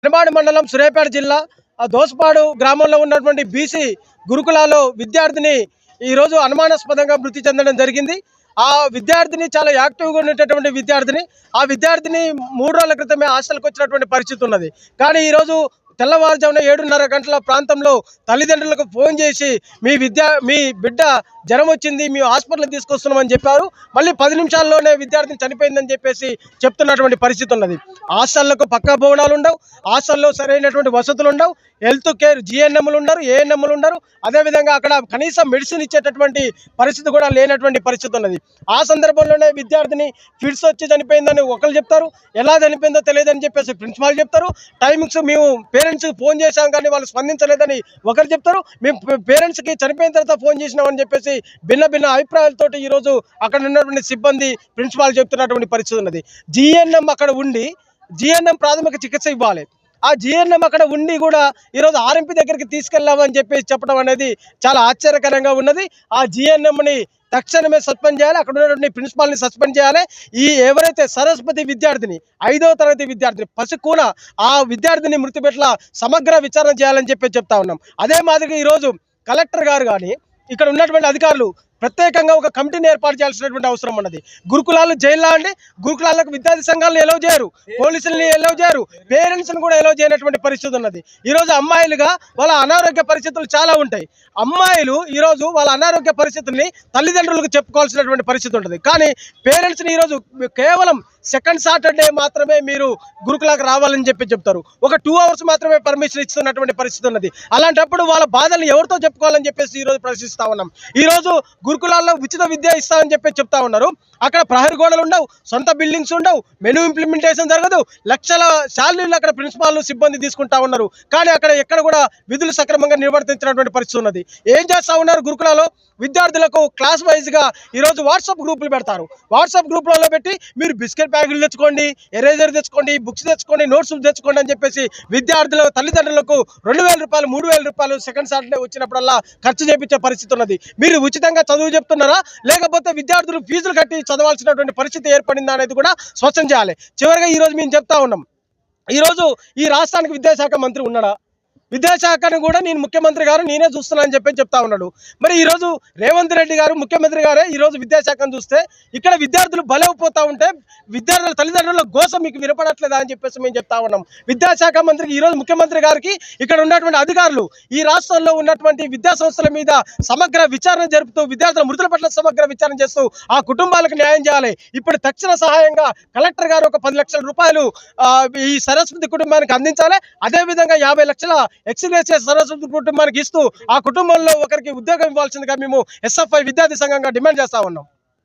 పెనుమాడు మండలం సూర్యాపేట జిల్లా దోసపాడు గ్రామంలో ఉన్నటువంటి బీసీ గురుకులాలో విద్యార్థిని ఈరోజు అనుమానాస్పదంగా మృతి చెందడం జరిగింది. ఆ విద్యార్థిని చాలా యాక్టివ్గా ఉండేటటువంటి విద్యార్థిని. ఆ విద్యార్థిని 3 రోజుల క్రితమే హాస్టల్కి వచ్చినటువంటి పరిస్థితి ఉన్నది. కానీ ఈరోజు తెల్లవారుజామున 7:30 గంటల ప్రాంతంలో తల్లిదండ్రులకు ఫోన్ చేసి మీ బిడ్డ జ్వరం వచ్చింది, మీ హాస్పిటల్కి తీసుకొస్తున్నామని చెప్పారు. మళ్ళీ 10 నిమిషాల్లోనే విద్యార్థిని చనిపోయిందని చెప్పేసి చెప్తున్నటువంటి పరిస్థితి ఉన్నది. హాస్టళ్లకు పక్కా భవనాలు ఉండవు, హాస్టల్లో సరైనటువంటి వసతులు ఉండవు, హెల్త్ కేర్ జిఎన్ఎంలు ఉండరు, ఏఎన్ఎంలు ఉండరు. అదేవిధంగా అక్కడ కనీసం మెడిసిన్ ఇచ్చేటటువంటి పరిస్థితి కూడా లేనటువంటి పరిస్థితి ఉన్నది. ఆ సందర్భంలోనే విద్యార్థిని ఫిట్స్ వచ్చి చనిపోయిందని ఒకరు చెప్తారు, ఎలా చనిపోయిందో తెలియదని చెప్పేసి ప్రిన్సిపాల్ చెప్తారు. టైమింగ్స్ మేము పేరెంట్స్కి ఫోన్ చేశాం కానీ వాళ్ళు స్పందించలేదని ఒకరు చెప్తారు. మేము పేరెంట్స్కి చనిపోయిన తర్వాత ఫోన్ చేసినామని చెప్పేసి భిన్న అభిప్రాయాలతోటి ఈరోజు అక్కడ ఉన్నటువంటి సిబ్బంది ప్రిన్సిపాల్ చెప్తున్నటువంటి పరిస్థితి ఉన్నది. జిఎన్ఎం అక్కడ ఉండి జిఎన్ఎం ప్రాథమిక చికిత్స ఇవ్వాలి. ఆ జిఎన్ఎం అక్కడ ఉండి కూడా ఈరోజు ఆర్ఎంపీ దగ్గరికి తీసుకెళ్ళామని చెప్పి చెప్పడం అనేది చాలా ఆశ్చర్యకరంగా ఉన్నది. ఆ జిఎన్ఎంని తక్షణమే సస్పెండ్ చేయాలి, అక్కడ ఉన్నటువంటి ప్రిన్సిపాల్ని సస్పెండ్ చేయాలి. ఎవరైతే సరస్వతి విద్యార్థిని 5వ తరగతి విద్యార్థిని పసికూన ఆ విద్యార్థిని మృతి పట్ల సమగ్ర విచారణ చేయాలని చెప్పి చెప్తా ఉన్నాం. అదే మాదిరిగా ఈరోజు కలెక్టర్ గారు కానీ ఇక్కడ ఉన్నటువంటి అధికారులు ప్రత్యేకంగా ఒక కమిటీని ఏర్పాటు చేయాల్సినటువంటి అవసరం ఉన్నది. గురుకులాలు జైల్లో అండి, గురుకులాలకు విద్యార్థి సంఘాలను ఎలవ్ చేయరు, పోలీసులని ఎలవ్ చేయరు, పేరెంట్స్ని కూడా ఎలవ్ చేయనటువంటి పరిస్థితి ఉన్నది. ఈరోజు అమ్మాయిలుగా వాళ్ళ అనారోగ్య పరిస్థితులు చాలా ఉంటాయి. అమ్మాయిలు ఈరోజు వాళ్ళ అనారోగ్య పరిస్థితుల్ని తల్లిదండ్రులకు చెప్పుకోవాల్సినటువంటి పరిస్థితి ఉంటుంది. కానీ పేరెంట్స్ని ఈరోజు కేవలం సెకండ్ సాటర్డే మాత్రమే మీరు గురుకులకు రావాలని చెప్పి చెప్తారు. ఒక 2 అవర్స్ మాత్రమే పర్మిషన్ ఇస్తున్నటువంటి పరిస్థితి ఉన్నది. అలాంటప్పుడు వాళ్ళ బాధలు ఎవరితో చెప్పుకోవాలని చెప్పేసి ఈరోజు ప్రశ్నిస్తా ఉన్నాం. ఈరోజు గురుకులాల్లో ఉచిత విద్య ఇస్తామని చెప్పి చెప్తా ఉన్నారు. అక్కడ ప్రహరీ గోడలు ఉండవు, సొంత బిల్డింగ్స్ ఉండవు, మెనూ ఇంప్లిమెంటేషన్ జరగదు, లక్షల శాలరీలు అక్కడ ప్రిన్సిపాల్ సిబ్బంది తీసుకుంటా ఉన్నారు. కానీ అక్కడ ఎక్కడ కూడా విధులు సక్రమంగా నిర్వర్తించినటువంటి పరిస్థితి ఉన్నది. ఏం చేస్తా ఉన్నారు గురుకులాలో? విద్యార్థులకు క్లాస్ వైజ్గా ఈరోజు వాట్సాప్ గ్రూపులు పెడతారు. వాట్సాప్ గ్రూపులలో పెట్టి మీరు బిస్కెట్ ప్యాకెట్లు తెచ్చుకోండి, ఎరేజర్ తెచ్చుకోండి, బుక్స్ తెచ్చుకోండి, నోట్స్ తెచ్చుకోండి అని చెప్పేసి విద్యార్థుల తల్లిదండ్రులకు 2,000 రూపాయలు 3,000 రూపాయలు సెకండ్ సాటర్డే వచ్చినప్పుడల్లా ఖర్చు చేయించే పరిస్థితి ఉన్నది. మీరు ఉచితంగా చదువు చెప్తున్నారా, లేకపోతే విద్యార్థులు ఫీజులు కట్టి చదవాల్సినటువంటి పరిస్థితి ఏర్పడిందా అనేది కూడా స్పష్టం చేయాలి. చివరిగా ఈరోజు మేము చెప్తా ఉన్నాం, ఈరోజు ఈ రాష్ట్రానికి విద్యాశాఖ మంత్రి ఉన్నాడా? విద్యాశాఖను కూడా నేను ముఖ్యమంత్రి గారు నేనే చూస్తున్నానని చెప్పి చెప్తా ఉన్నాడు. మరి ఈరోజు రేవంత్ రెడ్డి గారు ముఖ్యమంత్రి గారే ఈరోజు విద్యాశాఖను చూస్తే ఇక్కడ విద్యార్థులు బలైపోతూ ఉంటే విద్యార్థుల తల్లిదండ్రుల కోసం మీకు వినపడట్లేదా అని చెప్పేసి మేము చెప్తా ఉన్నాం. విద్యాశాఖ మంత్రికి ఈరోజు ముఖ్యమంత్రి గారికి ఇక్కడ ఉన్నటువంటి అధికారులు ఈ రాష్ట్రంలో ఉన్నటువంటి విద్యా సంస్థల మీద సమగ్ర విచారణ జరుపుతూ విద్యార్థుల మృతుల పట్ల సమగ్ర విచారణ చేస్తూ ఆ కుటుంబాలకు న్యాయం చేయాలి. ఇప్పుడు తక్షణ సహాయంగా కలెక్టర్ గారు ఒక 10 లక్షల రూపాయలు ఈ సరస్వతి కుటుంబానికి అందించాలి. అదేవిధంగా 50 లక్షల ఎక్స్గ్రేషియా సరస్వతి కుటుంబానికి ఇస్తూ ఆ కుటుంబంలో ఒకరికి ఉద్యోగం ఇవ్వాల్సిందిగా మేము ఎస్ఎఫ్ఐ విద్యార్థి సంఘంగా డిమాండ్ చేస్తా ఉన్నాం.